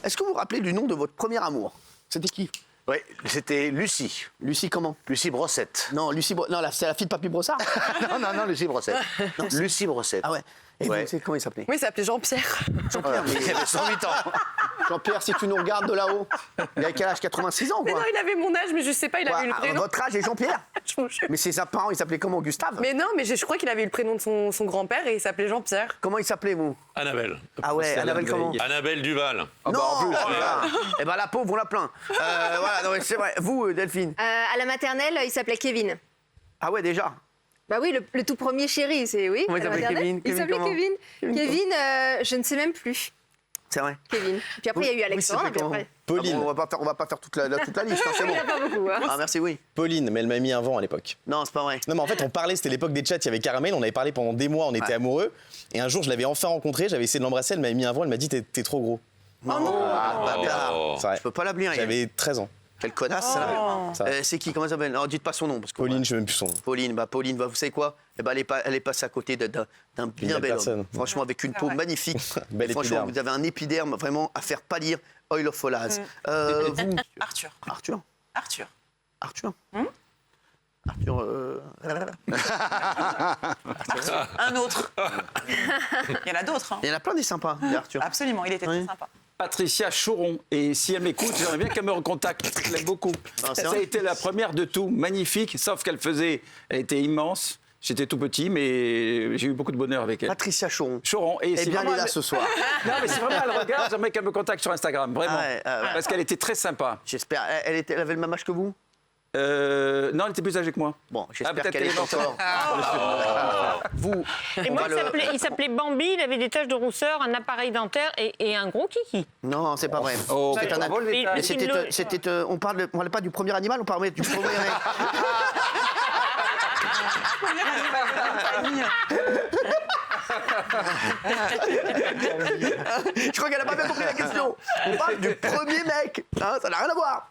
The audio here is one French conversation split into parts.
Est-ce que vous vous rappelez du nom de votre premier amour? C'était qui? Oui, c'était Lucie. Lucie comment? Lucie Brossette. Non, non, c'est la fille de Papy Brossard. non, Lucie Brossette. Lucie Brossette. Ah ouais. Et Ouais. vous, c'est comment il s'appelait? Oui, il s'appelait Jean-Pierre. Jean-Pierre. Il avait 108 ans. Jean-Pierre, si tu nous regardes de là-haut, il a quel âge? 86 ans, Mais quoi. non, il avait mon âge, mais je sais pas, il avait eu le Quoi, prénom. votre âge est Jean-Pierre? Je- Mais ses parents, ils s'appelaient comment? Gustave? Mais non, mais je crois qu'il avait eu le prénom de son grand-père et il s'appelait Jean-Pierre. Comment il s'appelait, vous? Annabelle. Ah ouais, Annabelle comment? Annabelle Duval. Non, en plus, eh ben la pauvre, on l'a plaint. Voilà, non, mais c'est vrai. Vous, Delphine? À la maternelle, il s'appelait Kevin. Ah ouais, déjà. Bah oui, le tout premier chéri, c'est oui. Comment il à la s'appelait, maternelle. Kevin? Il Kevin s'appelait comment? Kevin. Kevin, je ne sais même plus. C'est vrai. Kevin. Puis après, il y a eu Alexandre. Oui, Puis après... Pauline. Ah bon, on va pas faire toute la liste, hein, c'est Il bon. n'y en a pas beaucoup. Hein. Ah merci, oui. Pauline, mais elle m'a mis un vent à l'époque. Non, c'est pas vrai. Non, mais en fait, on parlait, c'était l'époque des chats, il y avait Caramel, on avait parlé pendant des mois, on était amoureux. Et un jour, je l'avais enfin rencontré, j'avais essayé de l'embrasser, elle m'avait mis un vent, elle m'a dit t'es trop gros. Bah, C'est vrai. je peux pas l'oublier. J'avais 13 ans. Quelle connasse, ça. Ça. C'est qui? Comment elle s'appelle? Non, dites pas son nom. Parce que, Pauline, je sais même plus son nom. Pauline, vous savez quoi? Eh ben, elle est passée à côté d'un bien belle bel homme. personne. Franchement, avec une peau magnifique. Bel Franchement, épiderme. vous avez un épiderme vraiment à faire pâlir Oil of Folaz. Vous? Arthur. Arthur? Arthur. Arthur? Arthur, Un autre. Il y en a d'autres. Hein. il y en a plein des sympas, des Arthur. Absolument, il était très sympa. Patricia Choron. Et si elle m'écoute, j'aimerais bien qu'elle me recontacte. Je l'aime beaucoup. c'est Ça a vrai été la première de tout, magnifique, sauf qu'elle était immense. J'étais tout petit, mais j'ai eu beaucoup de bonheur avec elle. Patricia Choron. Choron. Et Eh si bien, elle vraiment est là ce soir. Non, mais si vraiment elle regarde, j'aimerais qu'elle me contacte sur Instagram, vraiment. Ah ouais, Parce qu'elle était très sympa. J'espère. Elle avait le même âge que vous? Non, elle était plus âgée que moi. Bon, j'espère peut-être qu'elle est qu'elle est encore. Vous, Et on moi, va le- il s'appelait Bambi, il avait des taches de rousseur, un appareil dentaire et un gros kiki. Non, c'est pas vrai. Oh, C'est un- bravo, le détail. Mais Il c'était, on parle pas du premier animal, on parle du premier. Je crois qu'elle a pas bien compris la question. On parle du premier mec. Hein, ça n'a rien à voir.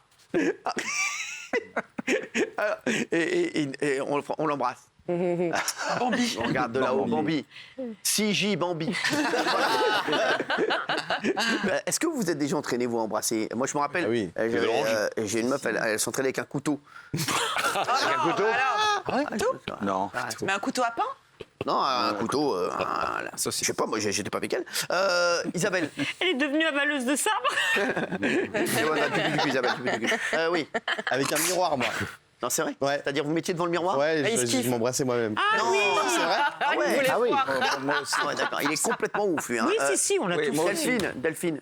Et on l'embrasse. Bambi. On regarde de là-haut, Bambi. CJ Bambi. Est-ce que vous êtes déjà entraîné, vous, à embrasser? Moi, je me rappelle, Ah oui. j'ai une meuf, elle s'entraînait avec un couteau. Avec un couteau Non. Mais un couteau à pain? Non, un couteau. Je saucisse. sais pas, moi, j'étais pas avec elle. Isabelle. Elle est devenue avaleuse de sabre. Isabelle. Oui. Avec un miroir, moi. Non, c'est vrai. Ouais. C'est-à-dire, vous mettiez devant le miroir? Ouais, il se je kiffe. m'embrassais moi-même. Ah oui, c'est vrai. Ah ouais. voulait Ah oui. voir. Moi aussi. Ouais, d'accord. Il est complètement ouf, lui. Hein. Oui, si, on l'a oui, tous moi fait. aussi. Delphine.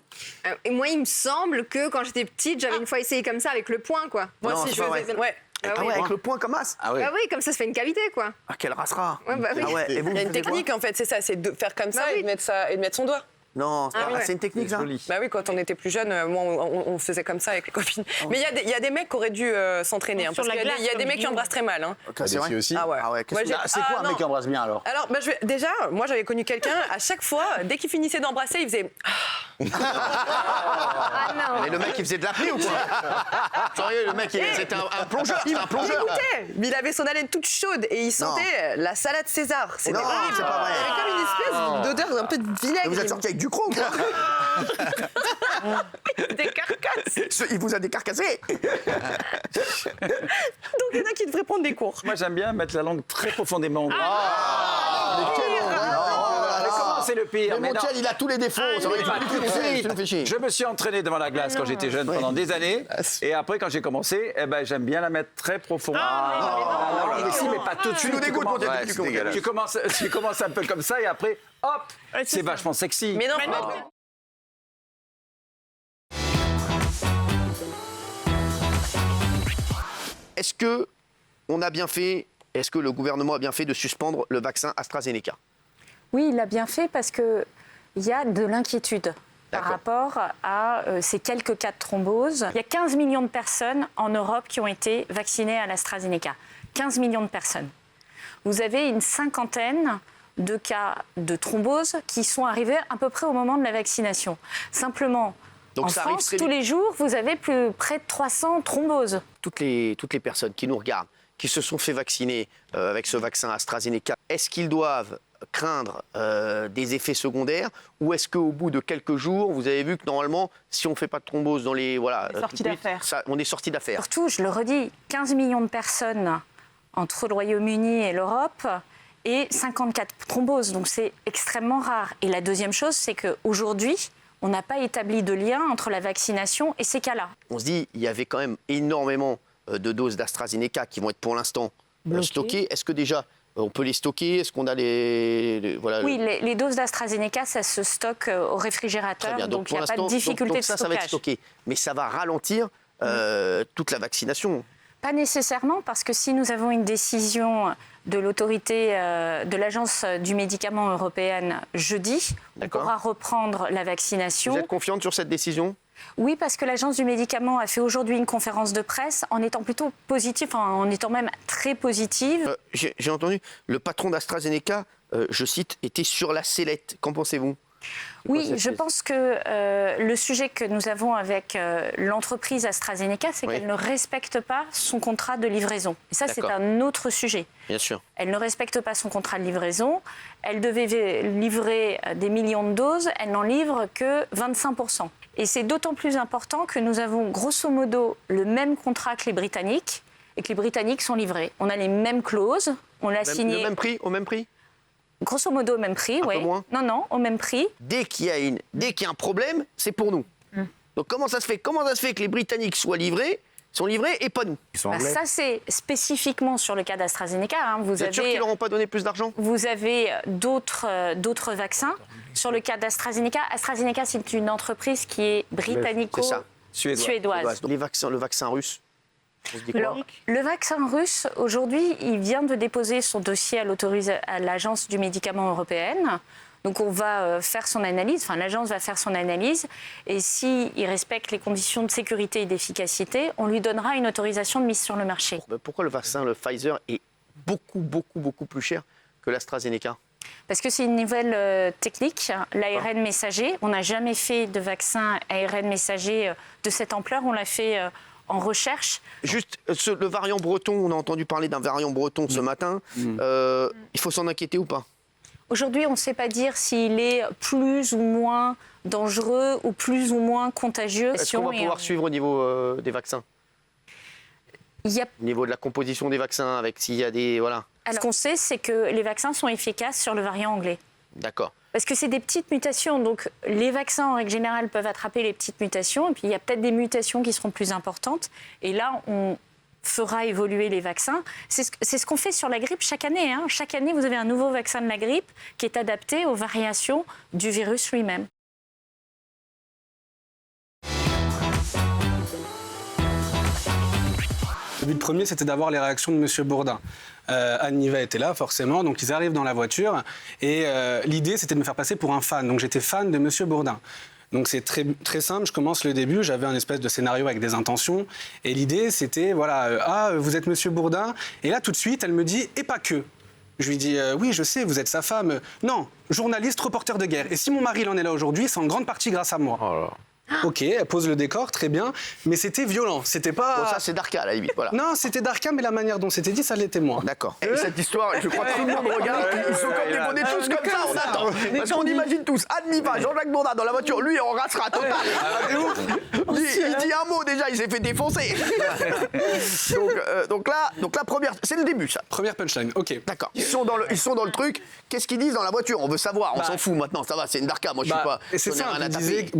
Et moi, il me semble que quand j'étais petite, j'avais une fois essayé comme ça avec le poing, quoi. Moi Non, aussi, c'est je pas faisais. vrai. Ouais. Ah Ah oui. ouais, avec le poing comme as. Ah oui. Ah oui, comme ça se fait une cavité, quoi. Ah, quelle racera. Ouais, bah oui. Ah ouais. Et vous, Il y a vous une faisiez quoi? technique en fait, c'est ça, c'est de faire comme ça Bah oui. et de mettre son doigt. Non, c'est Ah pas- ouais. c'est une technique, ça. Joli. Bah oui, quand on était plus jeune, moi, on faisait comme ça avec les copines. Mais il y a des mecs qui auraient dû s'entraîner, hein, Sur parce la qu'il y a glace, des- il y a des comme mecs qui Guillaume. embrassent très mal. Hein. Ok, c'est vrai. aussi. Ah ouais. Ah ouais, qu'est-ce Moi, que- j'ai- C'est quoi Ah, un mec non. qui embrasse bien alors? Alors, déjà, moi j'avais connu quelqu'un, à chaque fois, dès qu'il finissait d'embrasser, il faisait. Ah non. Mais le mec, il faisait de l'apnée ou quoi? Sérieux, le mec, c'était un plongeur. C'était un Il plongeur. écoutait, mais il avait son haleine toute chaude et il sentait la salade César. C'était Non, horrible. c'est pas vrai. Il y avait comme une espèce d'odeur un peu de Mais vinaigre. vous êtes sorti avec du croc, quoi. Des carcasses. Il vous a décarcassé. Donc il y en a qui devraient prendre des cours. Moi, j'aime bien mettre la langue très profondément. Mais quel Mais comment c'est le pire? Mais mon non. Thiel, il a tous les défauts. Ça va être Pas plus tout de compliqué, suite. tu nous fais chier. Je me suis entraîné devant la glace quand j'étais jeune pendant des années. Et après, quand j'ai commencé, eh ben, j'aime bien la mettre très profond. Mais si, mais pas tout de suite. nous dégoûtes, mon Thiel, Ouais, tu c'est commences. dégueulasse. Tu commences un peu comme ça et après, hop, Ouais, c'est ça. vachement sexy. Mais non, Est-ce que on a bien fait, est-ce que le gouvernement a bien fait de suspendre le vaccin AstraZeneca? Oui, il l'a bien fait parce qu'il y a de l'inquiétude par D'accord. rapport à ces quelques cas de thrombose. Il y a 15 millions de personnes en Europe qui ont été vaccinées à l'AstraZeneca. 15 millions de personnes. Vous avez une cinquantaine de cas de thrombose qui sont arrivés à peu près au moment de la vaccination. Simplement, Donc en ça arrive France, très tous vite. les jours, vous avez près de 300 thromboses. Toutes les personnes qui nous regardent, qui se sont fait vacciner avec ce vaccin AstraZeneca, est-ce qu'ils doivent craindre des effets secondaires ou est-ce qu'au bout de quelques jours, vous avez vu que normalement, si on ne fait pas de thrombose dans les... Voilà, sorti d'affaires. On est sorti d'affaires. Surtout, je le redis, 15 millions de personnes entre le Royaume-Uni et l'Europe et 54 thromboses. Donc c'est extrêmement rare. Et la deuxième chose, c'est qu'aujourd'hui, on n'a pas établi de lien entre la vaccination et ces cas-là. On se dit, il y avait quand même énormément de doses d'AstraZeneca qui vont être pour l'instant stockées. Est-ce que déjà, on peut les stocker? Est-ce qu'on a voilà, Oui, les doses d'AstraZeneca, ça se stocke au réfrigérateur, Très bien. donc il n'y a pas de donc difficulté de ça stockage. va être stocké. Mais ça va ralentir toute la vaccination. Pas nécessairement, parce que si nous avons une décision de l'autorité de l'Agence du médicament européenne jeudi, on D'accord. pourra reprendre la vaccination. Vous êtes confiante sur cette décision? Oui, parce que l'Agence du médicament a fait aujourd'hui une conférence de presse en étant plutôt positive, en étant même très positive. J'ai entendu, le patron d'AstraZeneca, je cite, était sur la sellette. Qu'en pensez-vous? Oui, je pense que le sujet que nous avons avec l'entreprise AstraZeneca, c'est Oui. qu'elle ne respecte pas son contrat de livraison. Et ça, c'est D'accord. un autre sujet. Bien sûr. Elle ne respecte pas son contrat de livraison. Elle devait livrer des millions de doses. Elle n'en livre que 25%. Et c'est d'autant plus important que nous avons grosso modo le même contrat que les Britanniques et que les Britanniques sont livrés. On a les mêmes clauses. On l'a signé. Le même prix, au même prix? Grosso modo au même prix, Un oui. peu moins? Non, au même prix. Dès qu'il y a un problème, c'est pour nous. Donc comment ça se fait que les Britanniques sont livrés et pas nous? Bah, ça, c'est spécifiquement sur le cas d'AstraZeneca. Hein. Vous êtes sûr qu'ils n'auront pas donné plus d'argent? Vous avez d'autres vaccins. Sur le cas d'AstraZeneca, AstraZeneca, c'est une entreprise qui est C'est ça. britannico-suédoise. Le vaccin russe, on se dit quoi? Le vaccin russe, aujourd'hui, il vient de déposer son dossier à l'Agence du médicament européenne. Donc on va faire son analyse, l'agence va faire son analyse, et s'il respecte les conditions de sécurité et d'efficacité, on lui donnera une autorisation de mise sur le marché. Pourquoi le vaccin, le Pfizer, est beaucoup plus cher que l'AstraZeneca? Parce que c'est une nouvelle technique, l'ARN messager. On n'a jamais fait de vaccin ARN messager de cette ampleur, on l'a fait en recherche. Juste, le variant breton, on a entendu parler d'un variant breton ce matin, il faut s'en inquiéter ou pas? Aujourd'hui, on ne sait pas dire s'il est plus ou moins dangereux ou plus ou moins contagieux. Est-ce qu'on va pouvoir suivre au niveau des vaccins? Au niveau de la composition des vaccins, avec s'il y a des... Voilà. Alors, ce qu'on sait, c'est que les vaccins sont efficaces sur le variant anglais. D'accord. Parce que c'est des petites mutations, donc les vaccins en règle générale peuvent attraper les petites mutations, et puis il y a peut-être des mutations qui seront plus importantes. Et là, on fera évoluer les vaccins. C'est ce qu'on fait sur la grippe chaque année. Hein. Chaque année, vous avez un nouveau vaccin de la grippe qui est adapté aux variations du virus lui-même. Le but premier, c'était d'avoir les réactions de M. Bourdin. Anne Niva était là, forcément, donc ils arrivent dans la voiture. Et l'idée, c'était de me faire passer pour un fan. Donc j'étais fan de M. Bourdin. Donc c'est très simple, je commence le début, j'avais un espèce de scénario avec des intentions. Et l'idée, c'était, voilà, vous êtes M. Bourdin. Et là, tout de suite, elle me dit, et pas que. Je lui dis, oui, je sais, vous êtes sa femme. Non, journaliste, reporter de guerre. Et si mon mari en est là aujourd'hui, c'est en grande partie grâce à moi. Oh là. Ok, elle pose le décor, très bien, mais c'était violent, c'était pas... Bon, ça c'est Darka à la limite, voilà. Non, c'était Darka, mais la manière dont c'était dit, ça l'était moins. D'accord. Et cette histoire, je crois que tout le monde regarde, ils sont comme des bonnets tous comme ça, on attend. Parce qu'on imagine tous, Anne Niva, Jean-Jacques Bourdin dans la voiture, lui on rassera total. Il dit un mot déjà, il s'est fait défoncer. donc la première, c'est le début ça. Première punchline, ok. D'accord. Ils sont dans le truc, qu'est-ce qu'ils disent dans la voiture? On veut savoir, on s'en fout maintenant, ça va, c'est une Darka, moi je suis pas... Et c'est ça, rien à vous taper. disiez,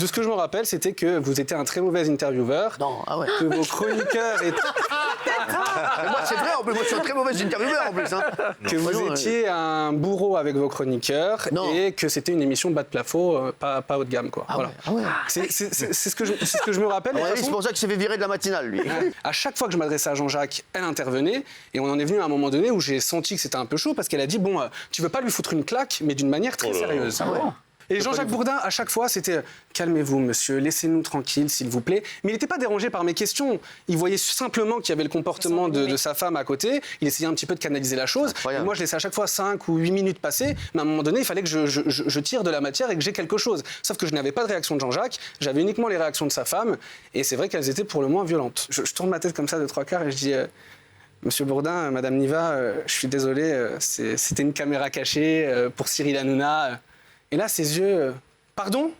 de ce que je me rappelle, c'était que vous étiez un très mauvais intervieweur. Non, ah ouais. Que vos chroniqueurs étaient... Moi c'est vrai, en plus, moi je suis un très mauvais intervieweur en plus. Hein. Que vous étiez un bourreau avec vos chroniqueurs et que c'était une émission bas de plafond, pas haut de gamme, quoi. Ah voilà. ouais, ah ouais. C'est ce que je me rappelle. C'est pour ça qu'il s'est fait virer de la matinale, lui. À chaque fois que je m'adressais à Jean-Jacques, elle intervenait. Et on en est venu à un moment donné où j'ai senti que c'était un peu chaud parce qu'elle a dit, bon, tu veux pas lui foutre une claque, mais d'une manière très sérieuse. Ah ouais. Et Jean-Jacques Bourdin, à chaque fois, c'était « Calmez-vous, monsieur, laissez-nous tranquilles, s'il vous plaît ». Mais il n'était pas dérangé par mes questions. Il voyait simplement qu'il y avait le comportement de sa femme à côté. Il essayait un petit peu de canaliser la chose. Et moi, je laissais à chaque fois 5 ou 8 minutes passer. Mais à un moment donné, il fallait que je tire de la matière et que j'ai quelque chose. Sauf que je n'avais pas de réaction de Jean-Jacques. J'avais uniquement les réactions de sa femme. Et c'est vrai qu'elles étaient pour le moins violentes. Je tourne ma tête comme ça de 3/4 et je dis Monsieur Bourdin, Madame Niva, je suis désolé, c'était une caméra cachée pour Cyril Hanouna. Et là, ses yeux, pardon ?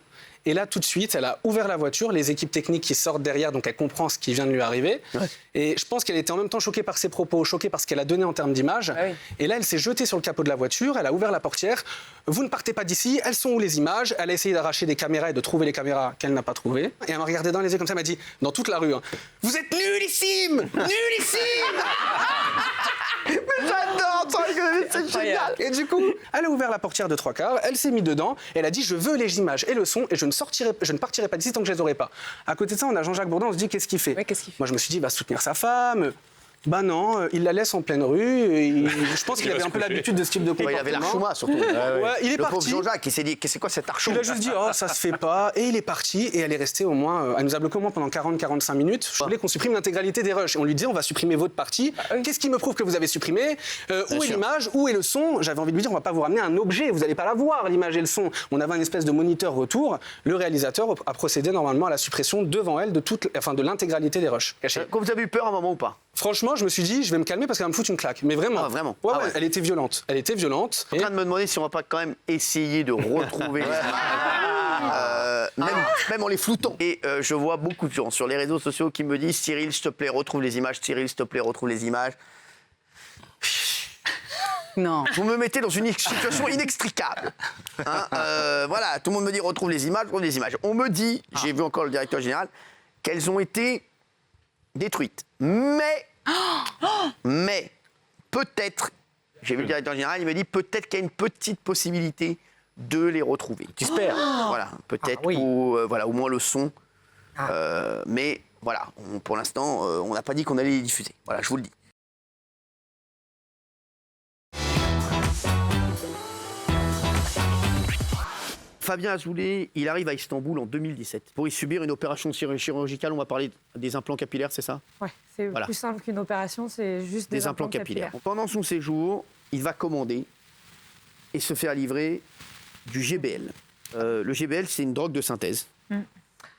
Et là, tout de suite, elle a ouvert la voiture, les équipes techniques qui sortent derrière, donc elle comprend ce qui vient de lui arriver. Ouais. Et je pense qu'elle était en même temps choquée par ses propos, choquée par ce qu'elle a donné en termes d'image. Ah oui. Et là, elle s'est jetée sur le capot de la voiture, elle a ouvert la portière. Vous ne partez pas d'ici, elles sont où les images ? Elle a essayé d'arracher des caméras et de trouver les caméras qu'elle n'a pas trouvées. Et elle m'a regardé dans les yeux comme ça, elle m'a dit, dans toute la rue, hein, vous êtes nullissime ! Nullissime ! Mais j'adore, c'est génial. Et du coup, elle a ouvert la portière de 3/4, elle s'est mise dedans, et elle a dit, je veux les images et le son, et je ne partirai pas d'ici tant que je les aurai pas. À côté de ça, on a Jean-Jacques Bourdin, on se dit, qu'est-ce qu'il fait ? Ouais, qu'est-ce qu'il fait ? Moi, je me suis dit, il va soutenir sa femme. Bah non, il la laisse en pleine rue. Je pense qu'il avait un peu l'habitude de ce type de comportement. Il avait l'archouma surtout. Il est le parti. pauvre Jean-Jacques, il s'est dit, c'est quoi cet archouma ? Il a juste dit, oh, ça se fait pas. Et il est parti. Et elle est restée au moins, elle nous a bloqué au moins pendant 40-45 minutes. Je voulais qu'on supprime l'intégralité des rushs. Et on lui disait, on va supprimer votre partie. Qu'est-ce qui me prouve que vous avez supprimé ? Où est l'image ? Où est le son ? J'avais envie de lui dire, on va pas vous ramener un objet. Vous n'allez pas la voir, l'image et le son. On avait une espèce de moniteur retour. Le réalisateur a procédé normalement à la suppression devant elle de l'intégralité des rushs. Quand vous avez eu peur un moment ou pas ? Franchement, je me suis dit, je vais me calmer parce qu'elle va me foutre une claque. Mais vraiment. Ah, vraiment. Ouais, elle était violente. Elle était violente. Je suis en train de me demander si on va pas quand même essayer de retrouver les images. Même en les floutant. Et je vois beaucoup de gens sur les réseaux sociaux qui me disent, Cyril, s'il te plaît, retrouve les images. Cyril, s'il te plaît, retrouve les images. Non. Vous me mettez dans une situation inextricable. Hein, voilà, tout le monde me dit, retrouve les images, retrouve les images. On me dit, j'ai vu encore le directeur général, qu'elles ont été détruites. Mais, peut-être, j'ai vu le directeur général, il m'a dit peut-être qu'il y a une petite possibilité de les retrouver. J'espère. Voilà, peut-être, voilà, au moins le son. Mais voilà, pour l'instant, on n'a pas dit qu'on allait les diffuser. Voilà, je vous le dis. Fabien Azoulay, il arrive à Istanbul en 2017 pour y subir une opération chirurgicale. On va parler des implants capillaires, c'est ça ? Ouais, c'est plus simple qu'une opération, c'est juste des implants capillaires. Pendant son séjour, il va commander et se faire livrer du GBL. Le GBL, c'est une drogue de synthèse.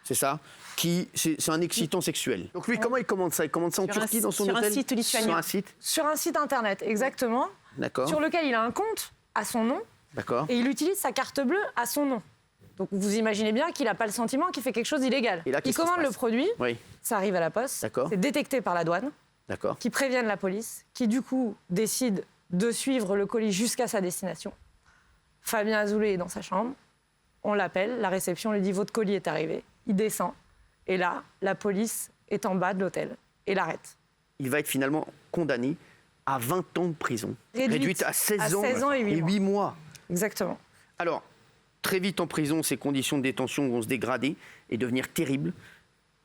C'est ça ? C'est un excitant sexuel. Donc lui, comment il commande ça ? Il commande ça en Turquie, dans son hôtel ? Sur un site lituanien. Sur un site ? Sur un site internet, exactement. D'accord. Sur lequel il a un compte à son nom. D'accord. Et il utilise sa carte bleue à son nom. Donc vous imaginez bien qu'il n'a pas le sentiment qu'il fait quelque chose d'illégal. Il commande le produit, ça arrive à la poste, c'est détecté par la douane, qui préviennent la police, qui du coup décide de suivre le colis jusqu'à sa destination. Fabien Azoulay est dans sa chambre, on l'appelle, la réception lui dit « votre colis est arrivé ». Il descend, et là, la police est en bas de l'hôtel et l'arrête. Il va être finalement condamné à 20 ans de prison, réduite à 16 ans et 8 mois. Exactement. Alors, très vite en prison, ses conditions de détention vont se dégrader et devenir terribles.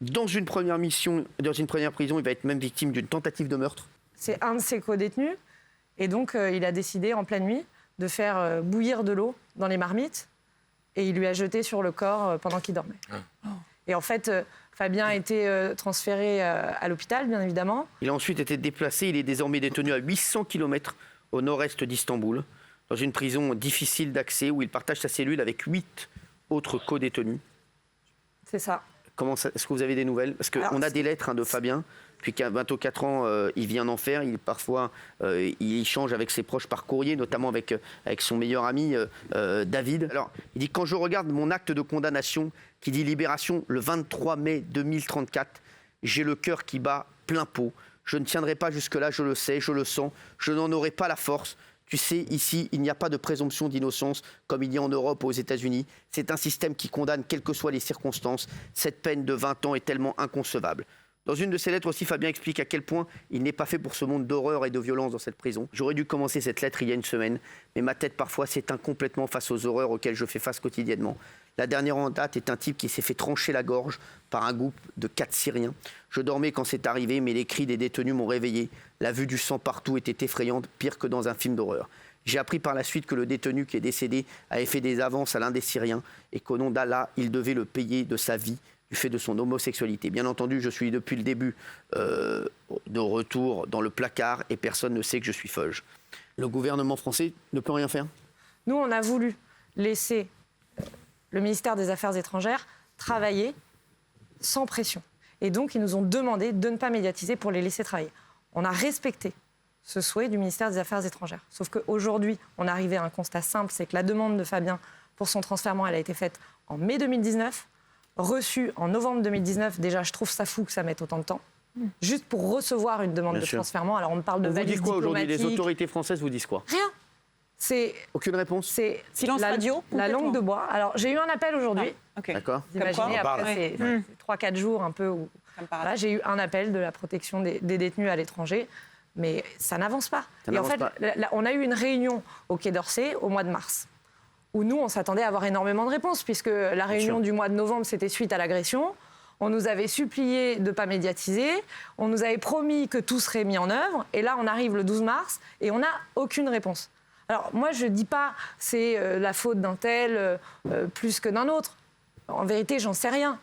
Dans une première prison, il va être même victime d'une tentative de meurtre. C'est un de ses co-détenus. Et donc, il a décidé, en pleine nuit, de faire bouillir de l'eau dans les marmites. Et il lui a jeté sur le corps pendant qu'il dormait. Et en fait, Fabien a été transféré à l'hôpital, bien évidemment. Il a ensuite été déplacé. Il est désormais détenu à 800 km au nord-est d'Istanbul, dans une prison difficile d'accès où il partage sa cellule avec 8 autres co-détenus. C'est ça. Est-ce que vous avez des nouvelles ? Parce qu'on a des lettres de Fabien. Depuis bientôt 4 ans, il vit en enfer. Parfois, il échange avec ses proches par courrier, notamment avec son meilleur ami, David. Alors, il dit « Quand je regarde mon acte de condamnation qui dit libération le 23 mai 2034, j'ai le cœur qui bat plein pot. Je ne tiendrai pas jusque-là, je le sais, je le sens. Je n'en aurai pas la force. Tu sais, ici, il n'y a pas de présomption d'innocence comme il y a en Europe ou aux États-Unis. C'est un système qui condamne quelles que soient les circonstances. Cette peine de 20 ans est tellement inconcevable. » Dans une de ses lettres aussi, Fabien explique à quel point il n'est pas fait pour ce monde d'horreur et de violence dans cette prison. J'aurais dû commencer cette lettre il y a une semaine, mais ma tête parfois s'éteint complètement face aux horreurs auxquelles je fais face quotidiennement. La dernière en date est un type qui s'est fait trancher la gorge par un groupe de 4 Syriens. Je dormais quand c'est arrivé, mais les cris des détenus m'ont réveillé. La vue du sang partout était effrayante, pire que dans un film d'horreur. J'ai appris par la suite que le détenu qui est décédé avait fait des avances à l'un des Syriens et qu'au nom d'Allah, il devait le payer de sa vie du fait de son homosexualité. Bien entendu, je suis depuis le début de retour dans le placard et personne ne sait que je suis feuge. Le gouvernement français ne peut rien faire ? Nous, on a voulu laisser le ministère des Affaires étrangères travailler sans pression. Et donc, ils nous ont demandé de ne pas médiatiser pour les laisser travailler. On a respecté ce souhait du ministère des Affaires étrangères. Sauf qu'aujourd'hui, on est arrivé à un constat simple, c'est que la demande de Fabien pour son transfèrement, elle a été faite en mai 2019, reçue en novembre 2019. Déjà, je trouve ça fou que ça mette autant de temps. Juste pour recevoir une demande de transfèrement. Alors, on me parle de valise diplomatique. Vous dites quoi aujourd'hui? Les autorités françaises vous disent quoi? Rien. Aucune réponse? C'est silence radio. La langue de bois. Alors, j'ai eu un appel aujourd'hui. D'accord. Vous imaginez, après ces 3-4 jours un peu où voilà, j'ai eu un appel de la protection des détenus à l'étranger. Mais ça n'avance pas. Et en fait, on a eu une réunion au Quai d'Orsay au mois de mars, où nous, on s'attendait à avoir énormément de réponses, puisque la réunion du mois de novembre, c'était suite à l'agression. On nous avait supplié de ne pas médiatiser, on nous avait promis que tout serait mis en œuvre, et là, on arrive le 12 mars, et on n'a aucune réponse. Alors, moi, je ne dis pas c'est la faute d'un tel plus que d'un autre. En vérité, j'en sais rien.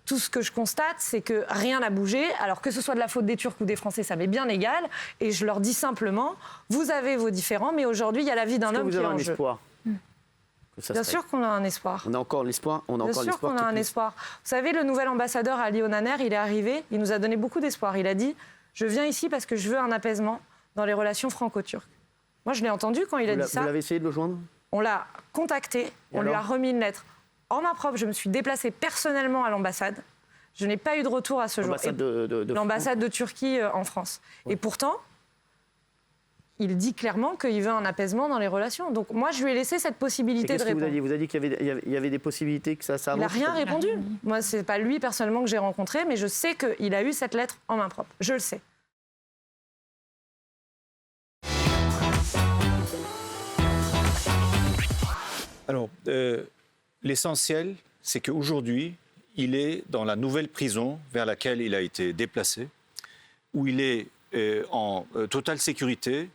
Tout ce que je constate, c'est que rien n'a bougé. Alors que ce soit de la faute des Turcs ou des Français, ça m'est bien égal. Et je leur dis simplement, vous avez vos différends, mais aujourd'hui, il y a la vie d'un homme qui est en jeu. Espoir Bien sûr qu'on a un espoir. On a encore l'espoir. Bien sûr qu'on a un espoir. Vous savez, le nouvel ambassadeur Ali Onaner, il est arrivé, il nous a donné beaucoup d'espoir. Il a dit, je viens ici parce que je veux un apaisement dans les relations franco-turques. Moi, je l'ai entendu quand il a dit ça. Vous l'avez essayé de le joindre? On l'a contacté, on lui a remis une lettre. En main propre, je me suis déplacée personnellement à l'ambassade. Je n'ai pas eu de retour à ce jour. L'ambassade de Turquie en France. Ouais. Et pourtant, il dit clairement qu'il veut un apaisement dans les relations. Donc moi, je lui ai laissé cette possibilité de répondre. Vous avez dit qu'il y avait des possibilités que ça avance? Il n'a rien répondu. Moi, ce n'est pas lui personnellement que j'ai rencontré, mais je sais qu'il a eu cette lettre en main propre. Je le sais. Alors, l'essentiel, c'est qu'aujourd'hui, il est dans la nouvelle prison vers laquelle il a été déplacé, où il est en totale sécurité,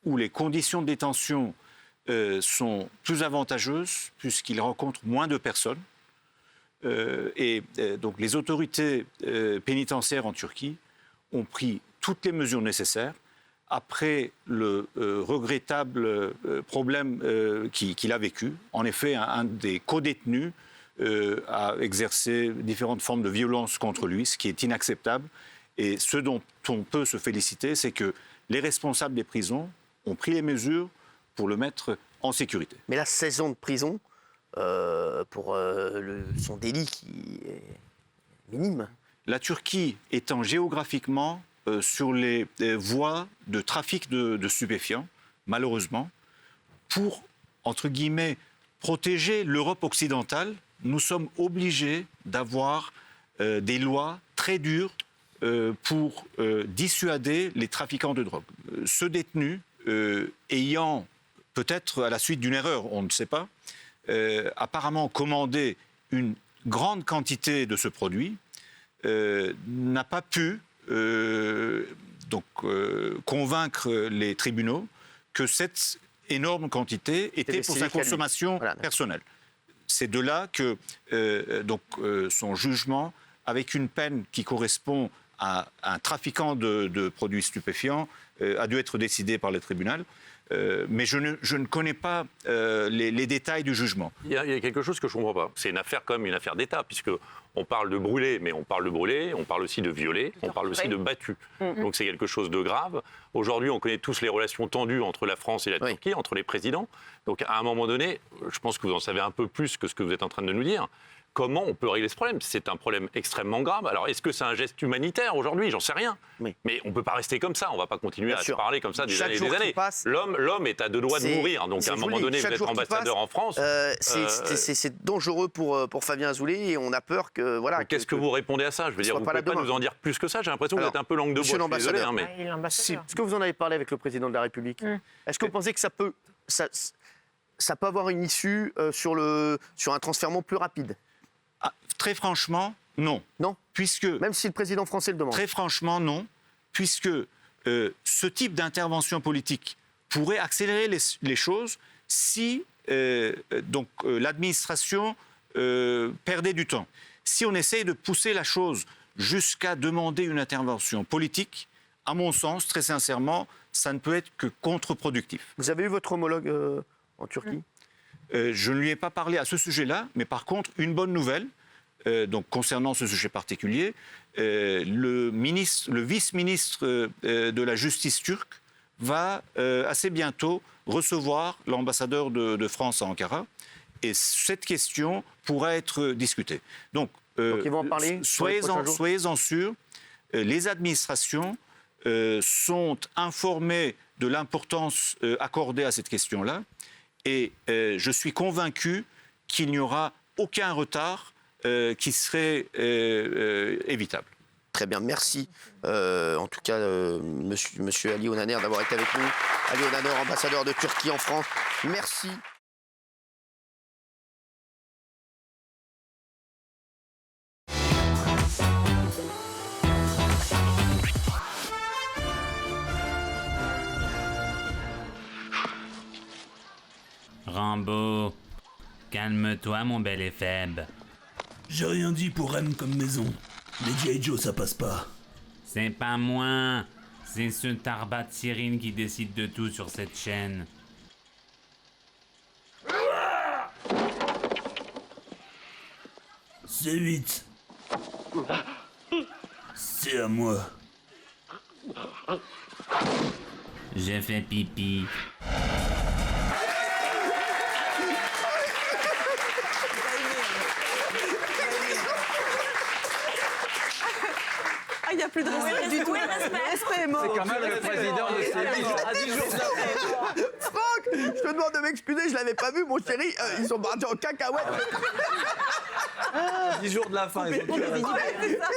où les conditions de détention sont plus avantageuses, puisqu'il rencontre moins de personnes. Donc, les autorités pénitentiaires en Turquie ont pris toutes les mesures nécessaires après le regrettable problème qu'il a vécu. En effet, un des co-détenus a exercé différentes formes de violence contre lui, ce qui est inacceptable. Et ce dont on peut se féliciter, c'est que les responsables des prisons ont pris les mesures pour le mettre en sécurité. Mais la 16 ans de prison pour son délit qui est minime. La Turquie étant géographiquement sur les voies de trafic de stupéfiants, malheureusement, pour, entre guillemets, protéger l'Europe occidentale, nous sommes obligés d'avoir des lois très dures pour dissuader les trafiquants de drogue. Ce détenu, ayant, peut-être à la suite d'une erreur, on ne sait pas, apparemment commandé une grande quantité de ce produit, n'a pas pu convaincre les tribunaux que cette énorme quantité était pour sa consommation personnelle. C'est de là que son jugement, avec une peine qui correspond à un trafiquant de produits stupéfiants, a dû être décidé par le tribunal. Mais je ne connais pas les détails du jugement. Il y a quelque chose que je ne comprends pas. C'est une affaire comme une affaire d'État, puisqu'on parle de brûler, mais on parle de brûler, on parle aussi de violer, on parle aussi de battu. Donc c'est quelque chose de grave. Aujourd'hui, on connaît tous les relations tendues entre la France et la Turquie, entre les présidents. Donc à un moment donné, je pense que vous en savez un peu plus que ce que vous êtes en train de nous dire. Comment on peut régler ce problème? C'est un problème extrêmement grave. Alors, est-ce que c'est un geste humanitaire aujourd'hui? J'en sais rien. Mais on ne peut pas rester comme ça. On ne va pas continuer à se parler comme ça des années et des années. L'homme est à deux doigts de mourir. Donc, à un moment donné, vous êtes ambassadeur en France. C'est dangereux pour Fabien Azoulay et on a peur que... Voilà, qu'est-ce que vous répondez à ça? Je veux dire, vous ne pouvez pas nous en dire plus que ça. J'ai l'impression que vous êtes un peu langue de bois. Monsieur l'ambassadeur, est-ce que vous en avez parlé avec le président de la République? Est-ce que vous pensez que ça peut avoir une issue sur un transfèrement plus rapide? Très franchement, non. Non. Puisque, même si le président français le demande. Très franchement, non. Puisque ce type d'intervention politique pourrait accélérer les choses si l'administration perdait du temps. Si on essaye de pousser la chose jusqu'à demander une intervention politique, à mon sens, très sincèrement, ça ne peut être que contre-productif. Vous avez eu votre homologue en Turquie? Je ne lui ai pas parlé à ce sujet-là, mais par contre, une bonne nouvelle, donc concernant ce sujet particulier, le vice-ministre de la Justice turque va assez bientôt recevoir l'ambassadeur de France à Ankara. Et cette question pourra être discutée. Donc ils vont en parler soyez-en sûrs, les administrations sont informées de l'importance accordée à cette question-là. Et je suis convaincu qu'il n'y aura aucun retard qui serait évitable. Très bien, merci. En tout cas, monsieur Ali Onaner d'avoir été avec nous. Ali Onaner, ambassadeur de Turquie en France. Merci. Rambo, calme-toi mon bel éphèbe. J'ai rien dit pour M comme maison. Mais G.I. Joe, ça passe pas. C'est pas moi, c'est ce Tarbat Cyrine qui décide de tout sur cette chaîne. C'est 8. C'est à moi. J'ai fait pipi. Il n'y a plus de respect du tout. Le respect est mort. C'est quand même le président de Franck, je te demande de m'excuser, je l'avais pas vu, mon chéri. Ils sont partis en cacahuète. 10 jours de la fin. Ils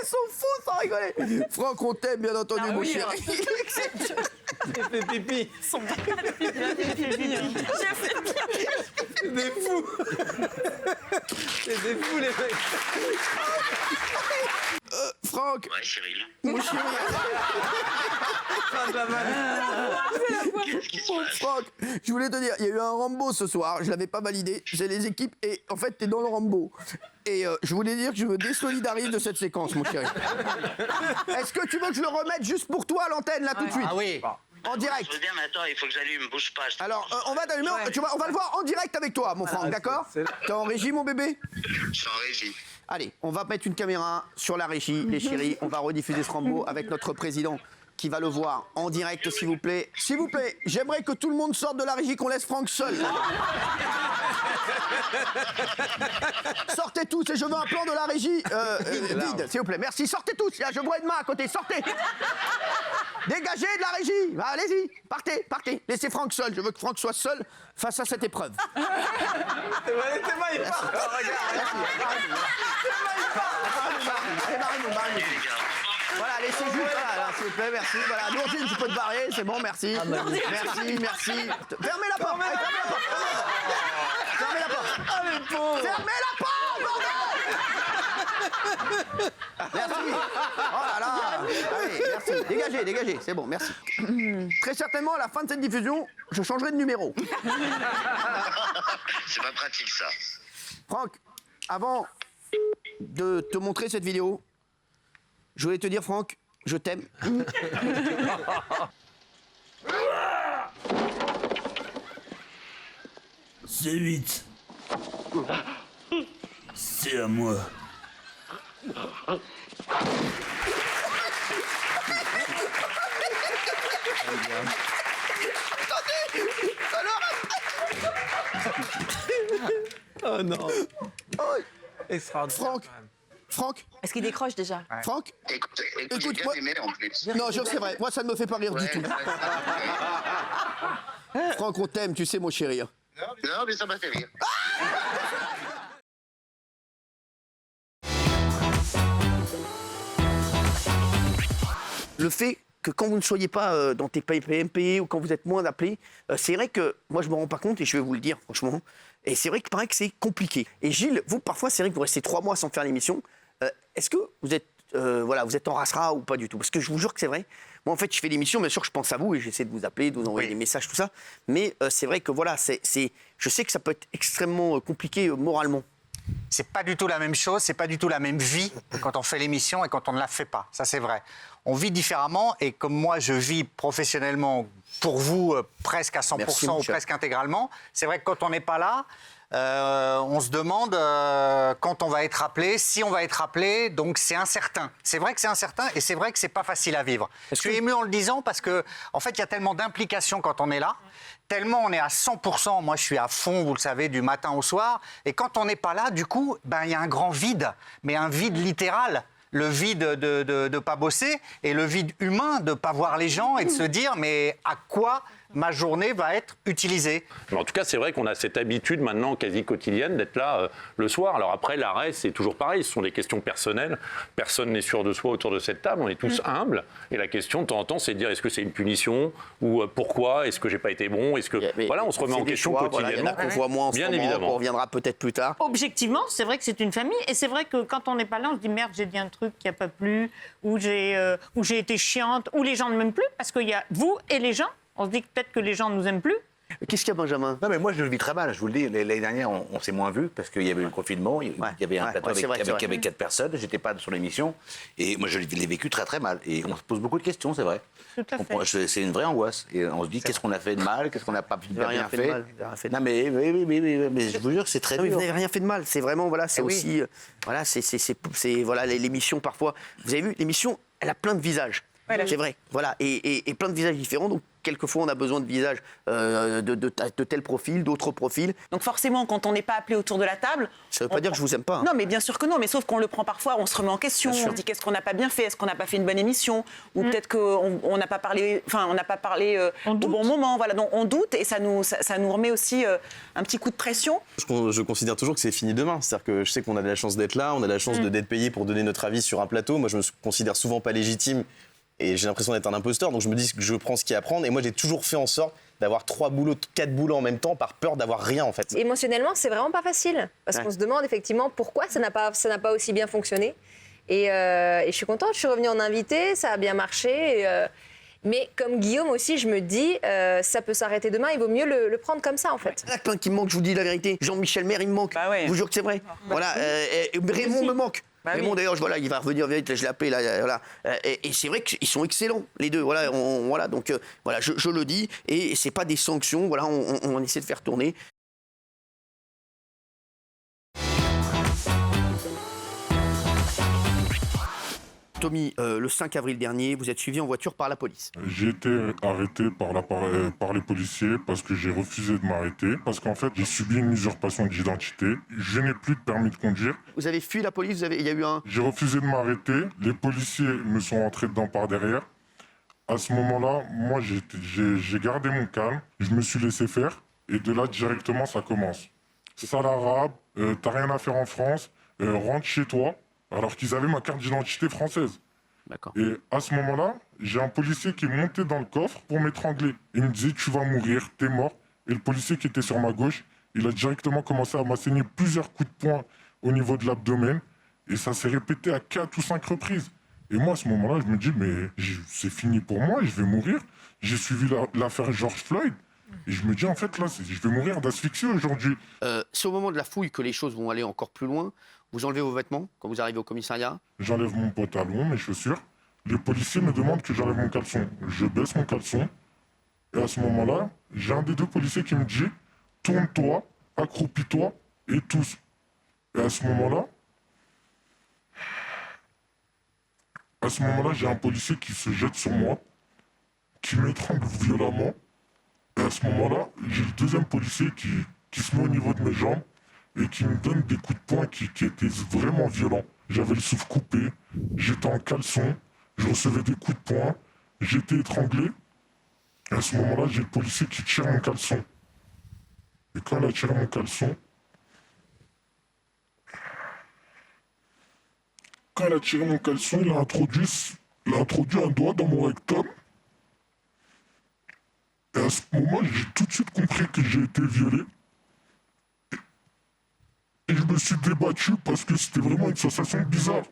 sont fous sans rigoler. Franck, on t'aime, bien entendu, mon chéri. J'ai fait pipi. Ils sont pas fait pipi. J'ai fait pipi. C'est des fous. C'est des fous, les mecs. Franck. Ouais, Cyril. Mon chéri. Franck, je voulais te dire, il y a eu un Rambo ce soir, je l'avais pas validé, j'ai les équipes et en fait t'es dans le Rambo. Et je voulais dire que je me désolidarise de cette séquence, mon chéri. Est-ce que tu veux que je le remette juste pour toi à l'antenne là tout de suite? Ah oui. En direct. Je veux bien, mais attends, il faut que j'allume, bouge pas. Alors, on va t'allumer, on va le voir en direct avec toi, mon Franck, d'accord? T'es en régie, mon bébé? Je suis en régie. Allez, on va mettre une caméra sur la régie, les chéris. On va rediffuser ce Rambo avec notre président qui va le voir en direct, s'il vous plaît. S'il vous plaît, j'aimerais que tout le monde sorte de la régie, qu'on laisse Franck seul. Sortez tous et je veux un plan de la régie vide, s'il vous plaît. Merci, sortez tous. Je vois une main à côté, sortez. Dégagez de la régie. Bah, allez-y, partez, partez. Laissez Franck seul. Je veux que Franck soit seul face à cette épreuve. Voilà, laissez juste, voilà, s'il vous plaît, merci. Voilà, Nourdine, tu peux te barrer, c'est bon, merci. Merci, merci. Fermez la porte. Fermez la porte. Fermez la porte, bordel. Merci. Oh là là. Allez, merci. Dégagez, dégagez, c'est bon, merci. Très certainement, à la fin de cette diffusion, je changerai de numéro. C'est pas pratique, ça. Franck, avant de te montrer cette vidéo, je voulais te dire, Franck, je t'aime. C'est 8. C'est à moi. Oh non. Franck. Est-ce qu'il décroche déjà? Franck. Écoute, moi... en plus. Non, c'est vrai. Moi, ça ne me fait pas rire du tout. Franck, on t'aime, tu sais, mon chéri. Non, mais ça m'a fait rire. Le fait que quand vous ne soyez pas dans tes PMP ou quand vous êtes moins appelés, c'est vrai que moi je me rends pas compte et je vais vous le dire franchement. Et c'est vrai qu'il paraît que c'est compliqué. Et Gilles, vous parfois c'est vrai que vous restez 3 mois sans faire l'émission. Est-ce que vous êtes vous êtes en rasera ou pas du tout? Parce que je vous jure que c'est vrai. Moi en fait je fais l'émission, bien sûr je pense à vous et j'essaie de vous appeler, de vous envoyer des messages, tout ça. Mais c'est vrai que voilà, je sais que ça peut être extrêmement compliqué moralement. C'est pas du tout la même chose, c'est pas du tout la même vie quand on fait l'émission et quand on ne la fait pas. Ça, c'est vrai. On vit différemment et comme moi, je vis professionnellement pour vous presque à 100% ou presque intégralement, c'est vrai que quand on n'est pas là, On se demande quand on va être appelé, si on va être appelé, donc c'est incertain. C'est vrai que c'est incertain et c'est vrai que c'est pas facile à vivre. Je suis ému en le disant parce que, en fait, il y a tellement d'implications quand on est là, tellement on est à 100%. Moi, je suis à fond, vous le savez, du matin au soir. Et quand on n'est pas là, du coup, il y a un grand vide, mais un vide littéral. Le vide de ne pas bosser et le vide humain de ne pas voir les gens et de se dire mais à quoi ma journée va être utilisée. Mais en tout cas, c'est vrai qu'on a cette habitude maintenant quasi quotidienne d'être là le soir. Alors après, l'arrêt, c'est toujours pareil. Ce sont des questions personnelles. Personne n'est sûr de soi autour de cette table. On est tous humbles. Et la question, de temps en temps, c'est de dire est-ce que c'est une punition ou pourquoi? Est-ce que j'ai pas été bon? Est-ce que voilà, on se remet en question quotidiennement. Il y en a qu'on voit moins en ce moment, qu'on reviendra peut-être plus tard. Objectivement, c'est vrai que c'est une famille. Et c'est vrai que quand on n'est pas là, on se dit merde, j'ai dit un truc qui n'a pas plu, ou j'ai été chiante, ou les gens ne m'aiment plus, parce qu'il y a vous et les gens. On se dit que peut-être que les gens ne nous aiment plus. Qu'est-ce qu'il y a, Benjamin? Non, mais moi, je le vis très mal. Je vous le dis, l'année dernière, on s'est moins vu parce qu'il y avait eu le confinement. Il y avait un plateau avec 4 personnes. J'étais pas sur l'émission. Et moi, je l'ai vécu très, très mal. Et on se pose beaucoup de questions, c'est vrai. Tout à fait. C'est une vraie angoisse. Et on se dit, qu'est-ce qu'on a fait de mal? Qu'est-ce qu'on n'a pas bien fait? Non, mais je vous jure, c'est très dur. Vous n'avez rien fait de mal. C'est vraiment, voilà, c'est aussi... Voilà, c'est voilà, l'émission, parfois... Vous avez vu, l'émission, elle a plein de visages. C'est vrai, voilà, et plein de visages différents. Donc, quelquefois, on a besoin de visages de tel profil, d'autres profils. Donc, forcément, quand on n'est pas appelé autour de la table... Ça ne veut pas dire que je vous aime pas. Hein. Non, mais bien sûr que non. Mais sauf qu'on le prend parfois, on se remet en question. On se dit qu'est-ce qu'on n'a pas bien fait? Est-ce qu'on n'a pas fait une bonne émission? Ou peut-être qu'on n'a pas parlé, au bon moment. Voilà, donc on doute et ça nous remet aussi un petit coup de pression. Je considère toujours que c'est fini demain. C'est-à-dire que je sais qu'on a de la chance d'être là, on a de la chance d'être payé pour donner notre avis sur un plateau. Moi, je me considère souvent pas légitime. Et j'ai l'impression d'être un imposteur, donc je me dis que je prends ce qu'il y a à prendre. Et moi, j'ai toujours fait en sorte d'avoir 3 boulots, 4 boulots en même temps, par peur d'avoir rien, en fait. Émotionnellement, c'est vraiment pas facile. Parce qu'on se demande effectivement pourquoi ça n'a pas aussi bien fonctionné. Et je suis contente, je suis revenue en invité, ça a bien marché. Mais comme Guillaume aussi, je me dis, ça peut s'arrêter demain, il vaut mieux le prendre comme ça, en fait. Il y en a plein qui me manquent, je vous dis la vérité. Jean-Michel Maire, il me manque. Je vous jure que c'est vrai. Voilà, Raymond me manque. Raymond, d'ailleurs, voilà, il va revenir vite, je l'ai appelé, là, voilà. Et c'est vrai qu'ils sont excellents, les deux. Voilà, voilà donc, voilà, je le dis. Et c'est pas des sanctions, voilà, on essaie de faire tourner. Tommy, le 5 avril dernier, vous êtes suivi en voiture par la police. J'ai été arrêté par les policiers parce que j'ai refusé de m'arrêter. Parce qu'en fait, j'ai subi une usurpation d'identité. Je n'ai plus de permis de conduire. Vous avez fui la police? Il y a eu un... J'ai refusé de m'arrêter. Les policiers me sont entrés dedans par derrière. À ce moment-là, moi, j'ai gardé mon calme. Je me suis laissé faire. Et de là, directement, ça commence. Sale arabe, t'as rien à faire en France, rentre chez toi. Alors qu'ils avaient ma carte d'identité française. D'accord. Et à ce moment-là, j'ai un policier qui est monté dans le coffre pour m'étrangler. Il me disait, tu vas mourir, t'es mort. Et le policier qui était sur ma gauche, il a directement commencé à m'asséner plusieurs coups de poing au niveau de l'abdomen. Et ça s'est répété à 4 ou 5 reprises. Et moi, à ce moment-là, je me dis, mais c'est fini pour moi, je vais mourir. J'ai suivi l'affaire George Floyd. Et je me dis, en fait, là, je vais mourir d'asphyxie aujourd'hui. C'est au moment de la fouille que les choses vont aller encore plus loin. Vous enlevez vos vêtements quand vous arrivez au commissariat? J'enlève mon pantalon, mes chaussures. Les policiers me demandent que j'enlève mon caleçon. Je baisse mon caleçon. Et à ce moment-là, j'ai un des 2 policiers qui me dit, tourne-toi, accroupis-toi et tousse. Et à ce moment-là, j'ai un policier qui se jette sur moi, qui m'étrangle violemment. Et à ce moment-là, j'ai le 2e policier qui se met au niveau de mes jambes et qui me donne des coups de poing qui étaient vraiment violents. J'avais le souffle coupé, j'étais en caleçon, je recevais des coups de poing, j'étais étranglé. Et à ce moment-là, j'ai le policier qui tire mon caleçon. Et quand il a tiré mon caleçon, il a introduit un doigt dans mon rectum. Et à ce moment, j'ai tout de suite compris que j'ai été violé. Et je me suis débattu parce que c'était vraiment une sensation bizarre.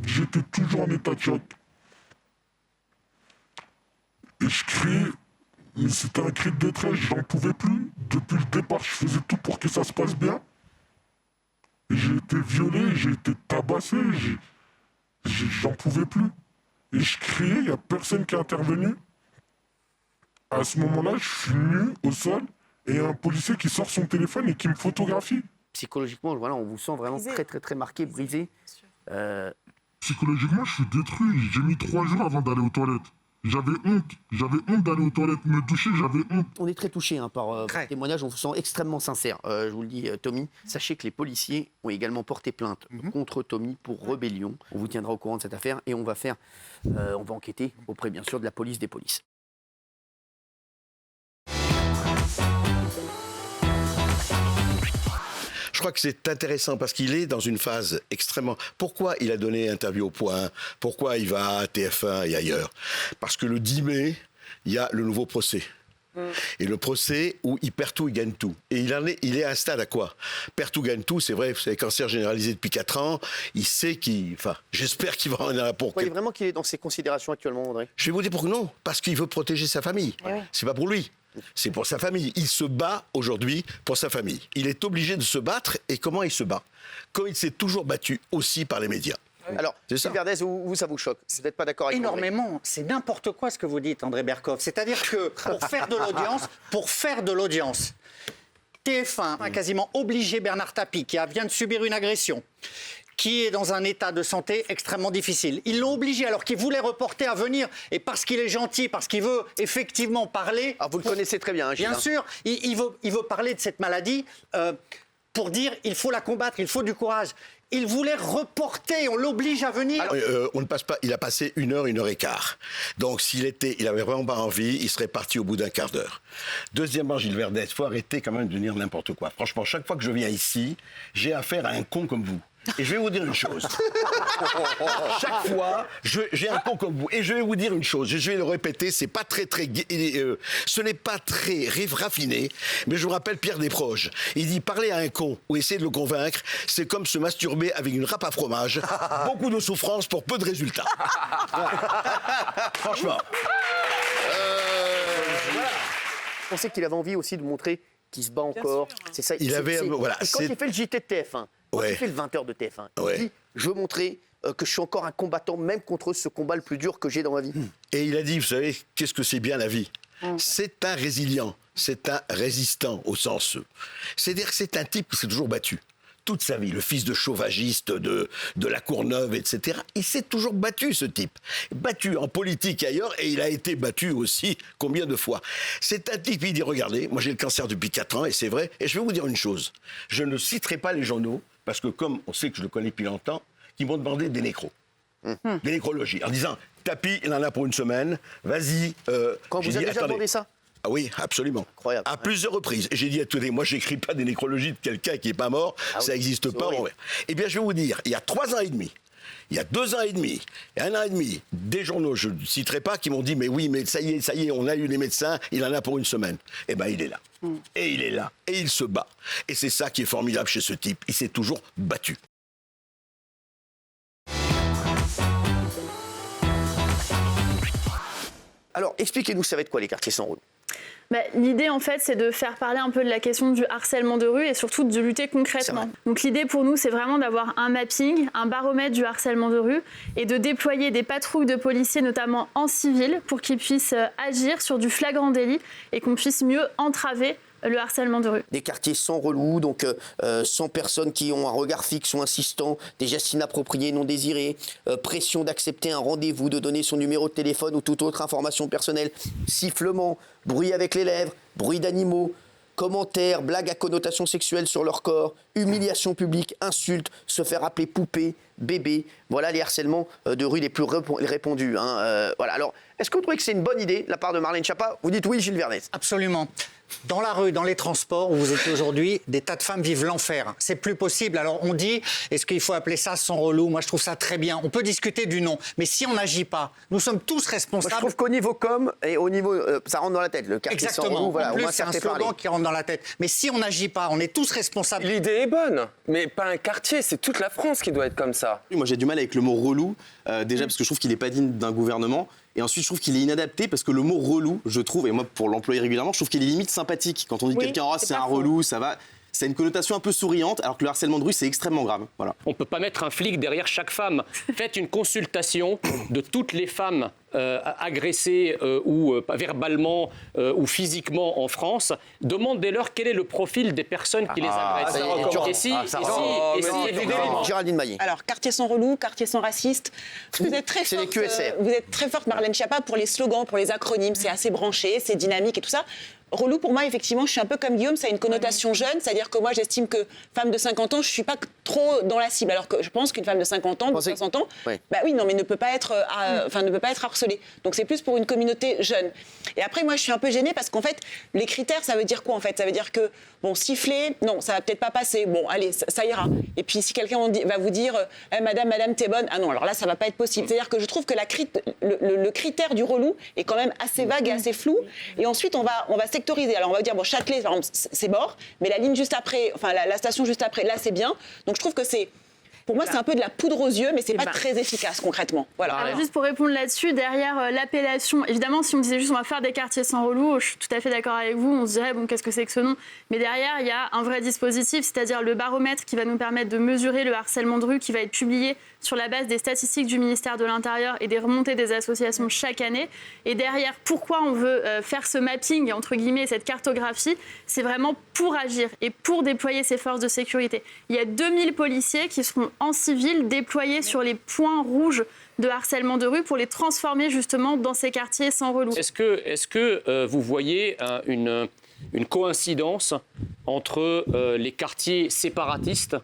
J'étais toujours en état de choc. Et je criais, mais c'était un cri de détresse, j'en pouvais plus. Depuis le départ, je faisais tout pour que ça se passe bien. Et j'ai été violé, j'ai été tabassé, j'en pouvais plus. Et je criais, il n'y a personne qui est intervenu. À ce moment-là, je suis nu au sol et un policier qui sort son téléphone et qui me photographie. Psychologiquement, voilà, on vous sent vraiment très, très, très marqué, brisé. Psychologiquement, je suis détruit. J'ai mis 3 jours avant d'aller aux toilettes. J'avais honte d'aller aux toilettes, me toucher, j'avais honte. On est très touchés par votre témoignage, on vous sent extrêmement sincère. Je vous le dis, Tommy. Sachez que les policiers ont également porté plainte contre Tommy pour rébellion. On vous tiendra au courant de cette affaire et on va enquêter auprès, bien sûr, de la police des polices. Je crois que c'est intéressant parce qu'il est dans une phase extrêmement... Pourquoi il a donné interview au Point? Pourquoi il va à TF1 et ailleurs? Parce que le 10 mai, il y a le nouveau procès. Et le procès où il perd tout, il gagne tout. Et il est à un stade à quoi? Perd tout, gagne tout, c'est vrai, c'est un cancer généralisé depuis 4 ans. Il sait qu'il... Enfin, j'espère qu'il va en avoir pour... Vous croyez vraiment qu'il est dans ces considérations actuellement, André? Je vais vous dire pourquoi non. Parce qu'il veut protéger sa famille. C'est pas pour lui. C'est pour sa famille. Il se bat aujourd'hui pour sa famille. Il est obligé de se battre. Et comment il se bat? Comme il s'est toujours battu aussi par les médias. Alors, Gilles Verdez, vous, ça vous choque? Vous n'êtes pas d'accord avec Énormément. C'est n'importe quoi ce que vous dites, André Berkoff. C'est-à-dire que pour faire de l'audience, TF1 a quasiment obligé Bernard Tapie, qui vient de subir une agression, qui est dans un état de santé extrêmement difficile. Ils l'ont obligé alors qu'il voulait reporter à venir et parce qu'il est gentil, parce qu'il veut effectivement parler... Alors vous le connaissez très bien, Gilles. Bien sûr, il veut parler de cette maladie pour dire il faut la combattre, il faut du courage. Il voulait reporter, on l'oblige à venir. On ne passe pas, il a passé 1 heure, 1 heure et quart. Donc il avait vraiment pas envie, il serait parti au bout d'un quart d'heure. Deuxièmement, Gilles Verdez, il faut arrêter quand même de dire n'importe quoi. Franchement, chaque fois que je viens ici, j'ai affaire à un con comme vous. Et je vais vous dire une chose. Chaque fois, j'ai un con comme vous. Et je vais vous dire une chose. Je vais le répéter. C'est pas ce n'est pas très raffiné. Mais je vous rappelle Pierre Desproges. Il dit parler à un con ou essayer de le convaincre, c'est comme se masturber avec une râpe à fromage. Beaucoup de souffrance pour peu de résultats. Franchement. On sait qu'il avait envie aussi de montrer qu'il se bat encore. C'est ça. Voilà. Et quand il fait le JT de TF1. Quand il fait le 20h de TF1, il dit « Je veux montrer que je suis encore un combattant, même contre ce combat le plus dur que j'ai dans ma vie. » Et il a dit, vous savez, qu'est-ce que c'est bien la vie? C'est un résilient, c'est un résistant au sens... C'est-à-dire que c'est un type qui s'est toujours battu. Toute sa vie, le fils de chauvagiste de la Courneuve, etc. Il s'est toujours battu, ce type. Battu en politique ailleurs, et il a été battu aussi combien de fois. C'est un type qui dit, regardez, moi j'ai le cancer depuis 4 ans, et c'est vrai, et je vais vous dire une chose. Je ne citerai pas les journaux, parce que comme on sait que je le connais depuis longtemps, qui m'ont demandé des nécros. Des nécrologies, en disant, Tapie, il en a pour 1 semaine, vas-y. Quand vous avez déjà demandé ça? Ah oui, absolument. Incroyable. À plusieurs reprises. Et j'ai dit, attendez, moi, j'écris pas des nécrologies de quelqu'un qui n'est pas mort. Ça n'existe pas. Eh bien, je vais vous dire, il y a 3 ans et demi, il y a 2 ans et demi, et 1 an et demi, des journaux, je ne citerai pas, qui m'ont dit, mais oui, mais ça y est, on a eu les médecins, il en a pour 1 semaine. Eh bien, il est là. Et il est là. Et il se bat. Et c'est ça qui est formidable chez ce type. Il s'est toujours battu. Alors, expliquez-nous, ça va être quoi les quartiers sans rôle? L'idée, en fait, c'est de faire parler un peu de la question du harcèlement de rue et surtout de lutter concrètement. Donc l'idée pour nous, c'est vraiment d'avoir un mapping, un baromètre du harcèlement de rue et de déployer des patrouilles de policiers, notamment en civil, pour qu'ils puissent agir sur du flagrant délit et qu'on puisse mieux entraver le harcèlement de rue. Des quartiers sans relou, donc sans personnes qui ont un regard fixe ou insistant, des gestes inappropriés, non désirés, pression d'accepter un rendez-vous, de donner son numéro de téléphone ou toute autre information personnelle, sifflement, bruit avec les lèvres, bruit d'animaux, commentaires, blagues à connotation sexuelle sur leur corps, humiliation publique, insultes, se faire appeler poupée, bébé. Voilà les harcèlements de rue les plus répandus. Voilà. Alors, est-ce que vous trouvez que c'est une bonne idée de la part de Marlène Schiappa? Vous dites oui, Gilles Verdez. Absolument. Dans la rue, dans les transports où vous êtes aujourd'hui, des tas de femmes vivent l'enfer. C'est plus possible. Alors on dit, est-ce qu'il faut appeler ça sans relou? Moi je trouve ça très bien. On peut discuter du nom. Mais si on n'agit pas, nous sommes tous responsables. Moi, je trouve qu'au niveau com et au niveau... ça rentre dans la tête. Le quartier sans relou, voilà, en plus, c'est un slogan qui rentre dans la tête. Mais si on n'agit pas, on est tous responsables. L'idée est bonne, mais pas un quartier. C'est toute la France qui doit être comme ça. Moi j'ai du mal avec le mot relou, déjà parce que je trouve qu'il n'est pas digne d'un gouvernement. Et ensuite, je trouve qu'il est inadapté parce que le mot relou, je trouve, et moi pour l'employer régulièrement, je trouve qu'il est limite sympathique. Quand on dit quelqu'un, oh, c'est un relou, ça va. ça a une connotation un peu souriante, alors que le harcèlement de rue, c'est extrêmement grave. Voilà. On ne peut pas mettre un flic derrière chaque femme. Faites une consultation de toutes les femmes agressées ou verbalement ou physiquement en France. Demandez-leur quel est le profil des personnes qui les agressent. Géraldine Maillet. Alors, quartiers sont relous, quartiers sont racistes. Vous êtes très forte, vous êtes très forte, Marlène Schiappa, pour les slogans, pour les acronymes. C'est assez branché, c'est dynamique et tout ça. Relou, pour moi, effectivement, je suis un peu comme Guillaume, ça a une connotation jeune, c'est-à-dire que moi, j'estime que femme de 50 ans, je ne suis pas trop dans la cible, alors que je pense qu'une femme de 50 ans, de 60 ans, bah oui, non, mais ne peut pas être harcelée. Donc, c'est plus pour une communauté jeune. Et après, moi, je suis un peu gênée parce qu'en fait, les critères, ça veut dire quoi, en fait ? Ça veut dire que, bon, siffler, non, ça va peut-être pas passer. Bon, allez, ça ira. Et puis, si quelqu'un va vous dire, madame, t'es bonne, ah non, alors là, ça va pas être possible. C'est-à-dire que je trouve que le critère du relou est quand même assez vague et assez flou. Et ensuite, on va sectoriser. Alors on va dire, bon, Châtelet, par exemple, c'est mort, mais la ligne juste après, enfin la station juste après, là, c'est bien. Donc je trouve que pour moi, c'est un peu de la poudre aux yeux, mais c'est pas très efficace concrètement. Voilà. Alors, juste pour répondre là-dessus, derrière l'appellation, évidemment, si on disait juste on va faire des quartiers sans relou, je suis tout à fait d'accord avec vous, on se dirait, bon, qu'est-ce que c'est que ce nom ? Mais derrière, il y a un vrai dispositif, c'est-à-dire le baromètre qui va nous permettre de mesurer le harcèlement de rue, qui va être publié sur la base des statistiques du ministère de l'Intérieur et des remontées des associations chaque année. Et derrière, pourquoi on veut faire ce mapping, entre guillemets, cette cartographie, c'est vraiment pour agir et pour déployer ces forces de sécurité. Il y a 2000 policiers qui seront en civil déployés sur les points rouges de harcèlement de rue pour les transformer justement dans ces quartiers sans relou. Est-ce que vous voyez une coïncidence entre les quartiers séparatistes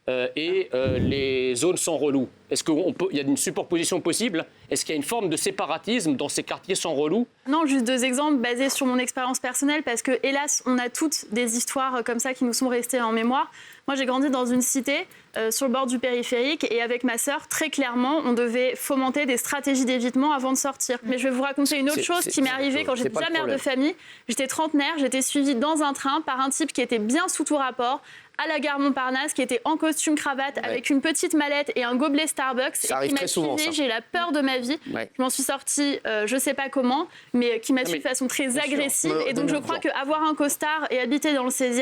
et les zones sans relou? Est-ce qu'il y a une superposition possible? Est-ce qu'il y a une forme de séparatisme dans ces quartiers sans relou? Non, juste 2 exemples basés sur mon expérience personnelle, parce que, hélas, on a toutes des histoires comme ça qui nous sont restées en mémoire. Moi, j'ai grandi dans une cité sur le bord du périphérique, et avec ma sœur, très clairement, on devait fomenter des stratégies d'évitement avant de sortir. Mais je vais vous raconter une autre chose qui m'est arrivée quand j'étais déjà mère de famille. J'étais trentenaire, j'étais suivie dans un train par un type qui était bien sous tout rapport, à la gare Montparnasse, qui était en costume cravate, avec une petite mallette et un gobelet Starbucks, ça et qui m'a suivi. J'ai eu la peur de ma vie. Je m'en suis sortie, je ne sais pas comment, mais qui m'a suivi de façon très agressive. Et donc je crois qu'avoir un costard et habiter dans le 16e,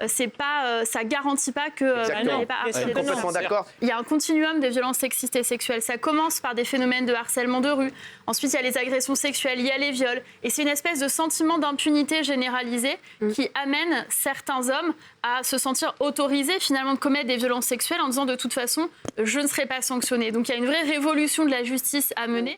ça ne garantit pas que vous n'allez pas harceler des gens. Complètement d'accord. Il y a un continuum de violences sexistes et sexuelles. Ça commence par des phénomènes de harcèlement de rue. Ensuite, il y a les agressions sexuelles, il y a les viols. Et c'est une espèce de sentiment d'impunité généralisée qui amène certains hommes à se sentir autorisés finalement de commettre des violences sexuelles en disant de toute façon, je ne serai pas sanctionné. Donc il y a une vraie révolution de la justice à mener.